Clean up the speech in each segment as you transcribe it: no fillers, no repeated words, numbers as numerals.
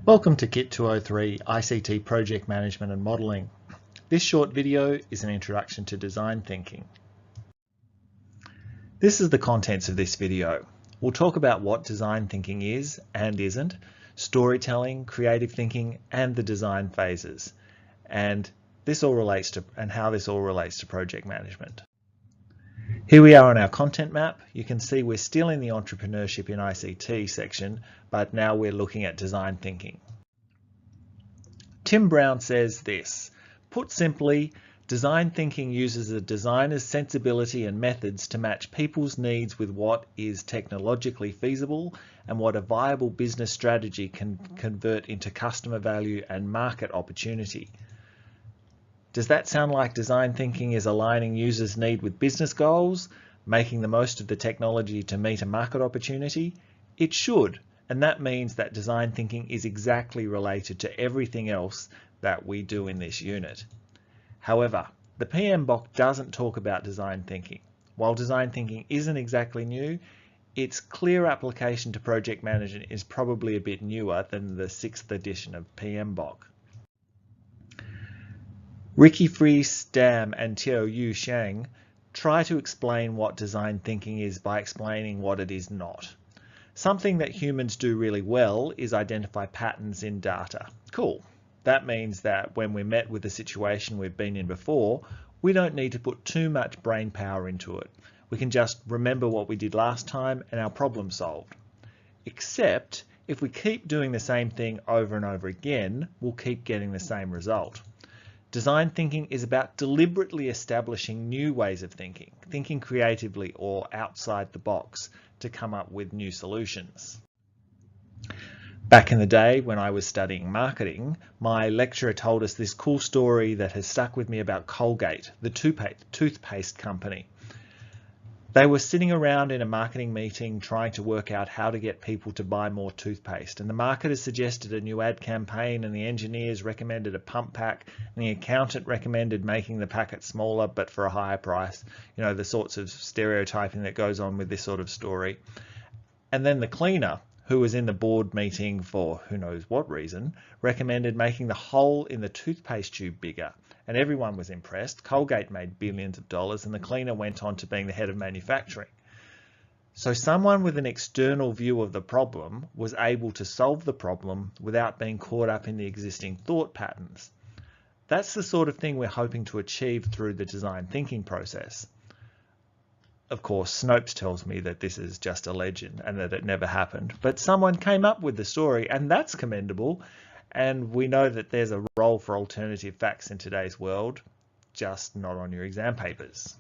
Welcome to KIT203 ICT Project Management and Modelling. This short video is an introduction to design thinking. This is the contents of this video. We'll talk about what design thinking is and isn't, storytelling, creative thinking, and the design phases, and how this all relates to project management. Here we are on our content map. You can see we're still in the entrepreneurship in ICT section, but now we're looking at design thinking. Tim Brown says this: put simply, design thinking uses a designer's sensibility and methods to match people's needs with what is technologically feasible and what a viable business strategy can convert into customer value and market opportunity. Does that sound like design thinking is aligning users' need with business goals, making the most of the technology to meet a market opportunity? It should, and that means that design thinking is exactly related to everything else that we do in this unit. However, the PMBOK doesn't talk about design thinking. While design thinking isn't exactly new, its clear application to project management is probably a bit newer than the 6th edition of PMBOK. Ricky Fries Dam and Tiao Yu Shang try to explain what design thinking is by explaining what it is not. Something that humans do really well is identify patterns in data. Cool. That means that when we're met with a situation we've been in before, we don't need to put too much brain power into it. We can just remember what we did last time and our problem solved. Except if we keep doing the same thing over and over again, we'll keep getting the same result. Design thinking is about deliberately establishing new ways of thinking creatively or outside the box to come up with new solutions. Back in the day when I was studying marketing, my lecturer told us this cool story that has stuck with me about Colgate, the toothpaste company. They were sitting around in a marketing meeting trying to work out how to get people to buy more toothpaste, and the marketer suggested a new ad campaign, and the engineers recommended a pump pack, and the accountant recommended making the packet smaller but for a higher price. You know, the sorts of stereotyping that goes on with this sort of story. And then the cleaner, who was in the board meeting for who knows what reason, recommended making the hole in the toothpaste tube bigger. And everyone was impressed. Colgate made billions of dollars, and the cleaner went on to being the head of manufacturing. So someone with an external view of the problem was able to solve the problem without being caught up in the existing thought patterns. That's the sort of thing we're hoping to achieve through the design thinking process. Of course, Snopes tells me that this is just a legend and that it never happened, but someone came up with the story, and that's commendable. And we know that there's a role for alternative facts in today's world, just not on your exam papers.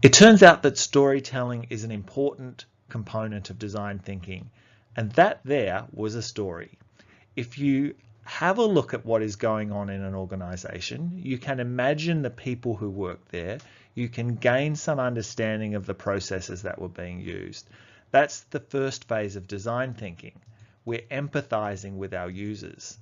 It turns out that storytelling is an important component of design thinking, and that there was a story. If you have a look at what is going on in an organization, you can imagine the people who work there, you can gain some understanding of the processes that were being used. That's the first phase of design thinking. We're empathizing with our users.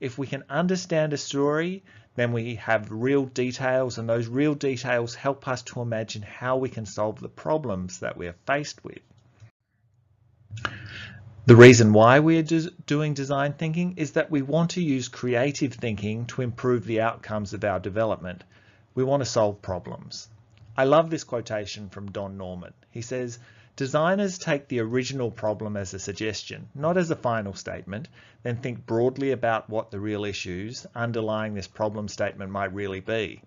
If we can understand a story, then we have real details, and those real details help us to imagine how we can solve the problems that we're faced with. The reason why we're doing design thinking is that we want to use creative thinking to improve the outcomes of our development. We want to solve problems. I love this quotation from Don Norman. He says, "Designers take the original problem as a suggestion, not as a final statement, then think broadly about what the real issues underlying this problem statement might really be.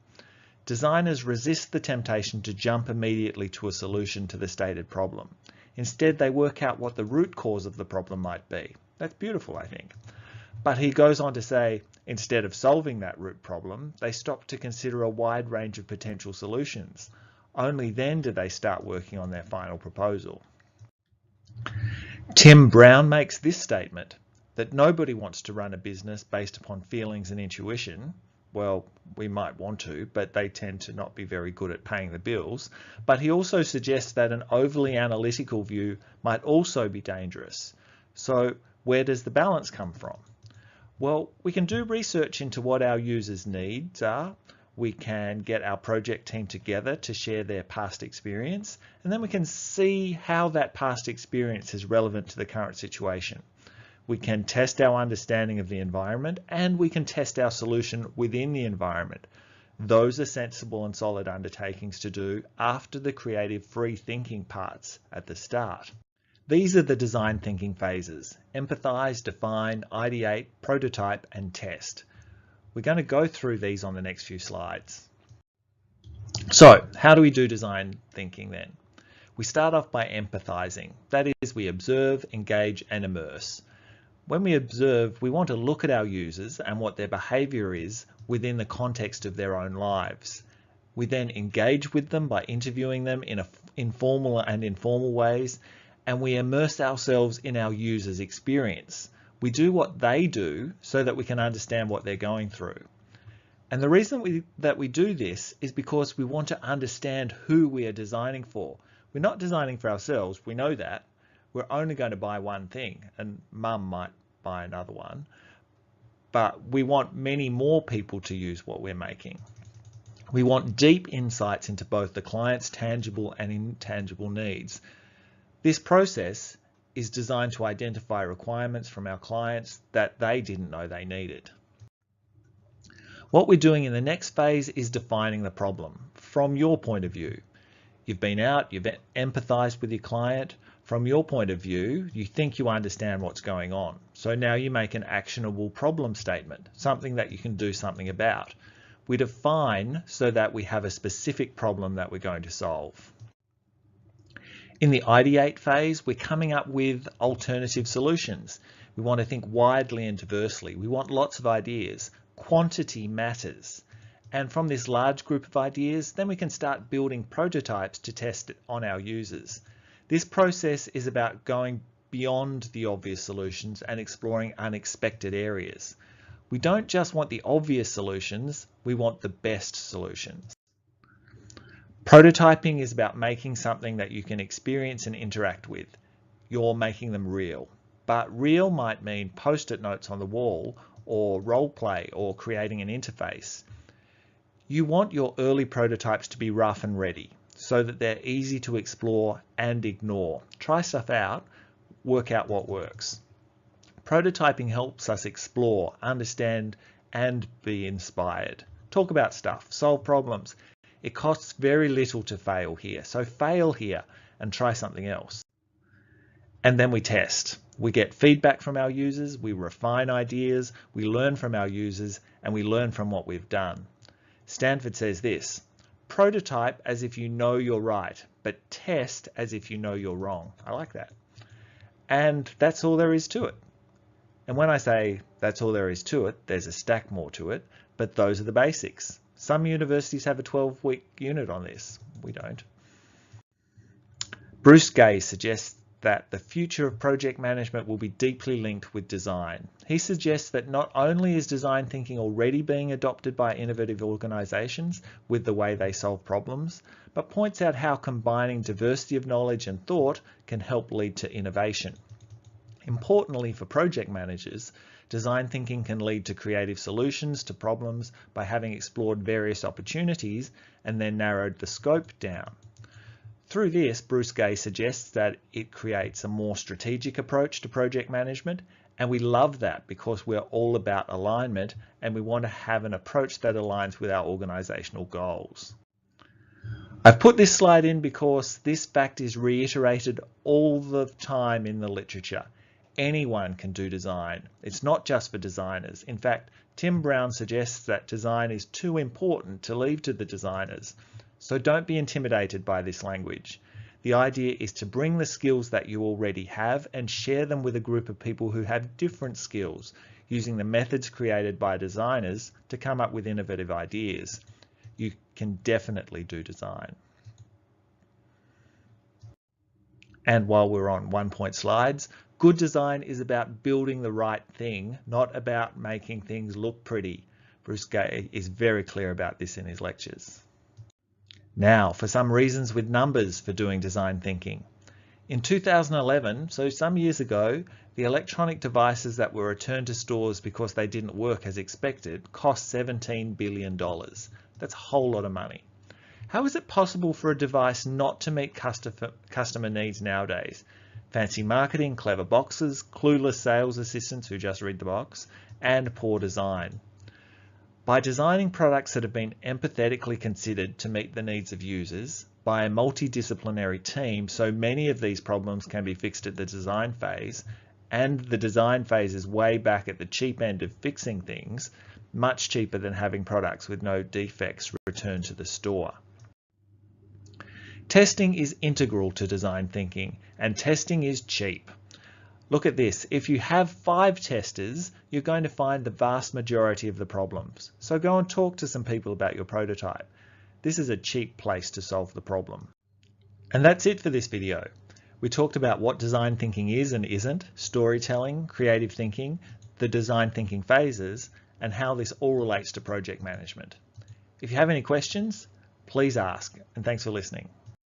Designers resist the temptation to jump immediately to a solution to the stated problem. Instead, they work out what the root cause of the problem might be." That's beautiful, I think. But he goes on to say, instead of solving that root problem, they stop to consider a wide range of potential solutions. Only then do they start working on their final proposal. Tim Brown makes this statement, that nobody wants to run a business based upon feelings and intuition. Well, we might want to, but they tend to not be very good at paying the bills. But he also suggests that an overly analytical view might also be dangerous. So where does the balance come from? Well, we can do research into what our users' needs are. We can get our project team together to share their past experience, and then we can see how that past experience is relevant to the current situation. We can test our understanding of the environment, and we can test our solution within the environment. Those are sensible and solid undertakings to do after the creative free thinking parts at the start. These are the design thinking phases: empathize, define, ideate, prototype, and test. We're going to go through these on the next few slides. So, how do we do design thinking then? We start off by empathizing. That is, we observe, engage, and immerse. When we observe, we want to look at our users and what their behavior is within the context of their own lives. We then engage with them by interviewing them in informal and informal ways, and we immerse ourselves in our users' experience. We do what they do so that we can understand what they're going through. And the reason that we do this is because we want to understand who we are designing for. We're not designing for ourselves, we know that. We're only going to buy one thing, and mum might buy another one. But we want many more people to use what we're making. We want deep insights into both the client's tangible and intangible needs. This process is designed to identify requirements from our clients that they didn't know they needed. What we're doing in the next phase is defining the problem from your point of view. You've been out, you've empathized with your client. From your point of view, you think you understand what's going on. So now you make an actionable problem statement, something that you can do something about. We define so that we have a specific problem that we're going to solve. In the ideate phase, we're coming up with alternative solutions. We want to think widely and diversely. We want lots of ideas. Quantity matters. And from this large group of ideas, then we can start building prototypes to test it on our users. This process is about going beyond the obvious solutions and exploring unexpected areas. We don't just want the obvious solutions, we want the best solutions. Prototyping is about making something that you can experience and interact with. You're making them real. But real might mean post-it notes on the wall, or role play, or creating an interface. You want your early prototypes to be rough and ready, so that they're easy to explore and ignore. Try stuff out, work out what works. Prototyping helps us explore, understand, and be inspired. Talk about stuff, solve problems. It costs very little to fail here, so fail here and try something else. And then we test. We get feedback from our users, we refine ideas, we learn from our users, and we learn from what we've done. Stanford says this: prototype as if you know you're right, but test as if you know you're wrong. I like that. And that's all there is to it. And when I say that's all there is to it, there's a stack more to it, but those are the basics. Some universities have a 12-week unit on this. We don't. Bruce Gay suggests that the future of project management will be deeply linked with design. He suggests that not only is design thinking already being adopted by innovative organizations with the way they solve problems, but points out how combining diversity of knowledge and thought can help lead to innovation. Importantly for project managers, design thinking can lead to creative solutions to problems by having explored various opportunities and then narrowed the scope down. Through this, Bruce Gay suggests that it creates a more strategic approach to project management, and we love that because we're all about alignment and we want to have an approach that aligns with our organizational goals. I've put this slide in because this fact is reiterated all the time in the literature. Anyone can do design. It's not just for designers. In fact, Tim Brown suggests that design is too important to leave to the designers. So don't be intimidated by this language. The idea is to bring the skills that you already have and share them with a group of people who have different skills, using the methods created by designers to come up with innovative ideas. You can definitely do design. And while we're on one-point slides, good design is about building the right thing, not about making things look pretty. Bruce Gay is very clear about this in his lectures. Now, for some reasons with numbers for doing design thinking. In 2011, so some years ago, the electronic devices that were returned to stores because they didn't work as expected cost $17 billion. That's a whole lot of money. How is it possible for a device not to meet customer needs nowadays? Fancy marketing, clever boxes, clueless sales assistants who just read the box, and poor design. By designing products that have been empathetically considered to meet the needs of users by a multidisciplinary team, so many of these problems can be fixed at the design phase, and the design phase is way back at the cheap end of fixing things, much cheaper than having products with no defects returned to the store. Testing is integral to design thinking, and testing is cheap. Look at this. If you have 5 testers, you're going to find the vast majority of the problems. So go and talk to some people about your prototype. This is a cheap place to solve the problem. And that's it for this video. We talked about what design thinking is and isn't, storytelling, creative thinking, the design thinking phases, and how this all relates to project management. If you have any questions, please ask, and thanks for listening.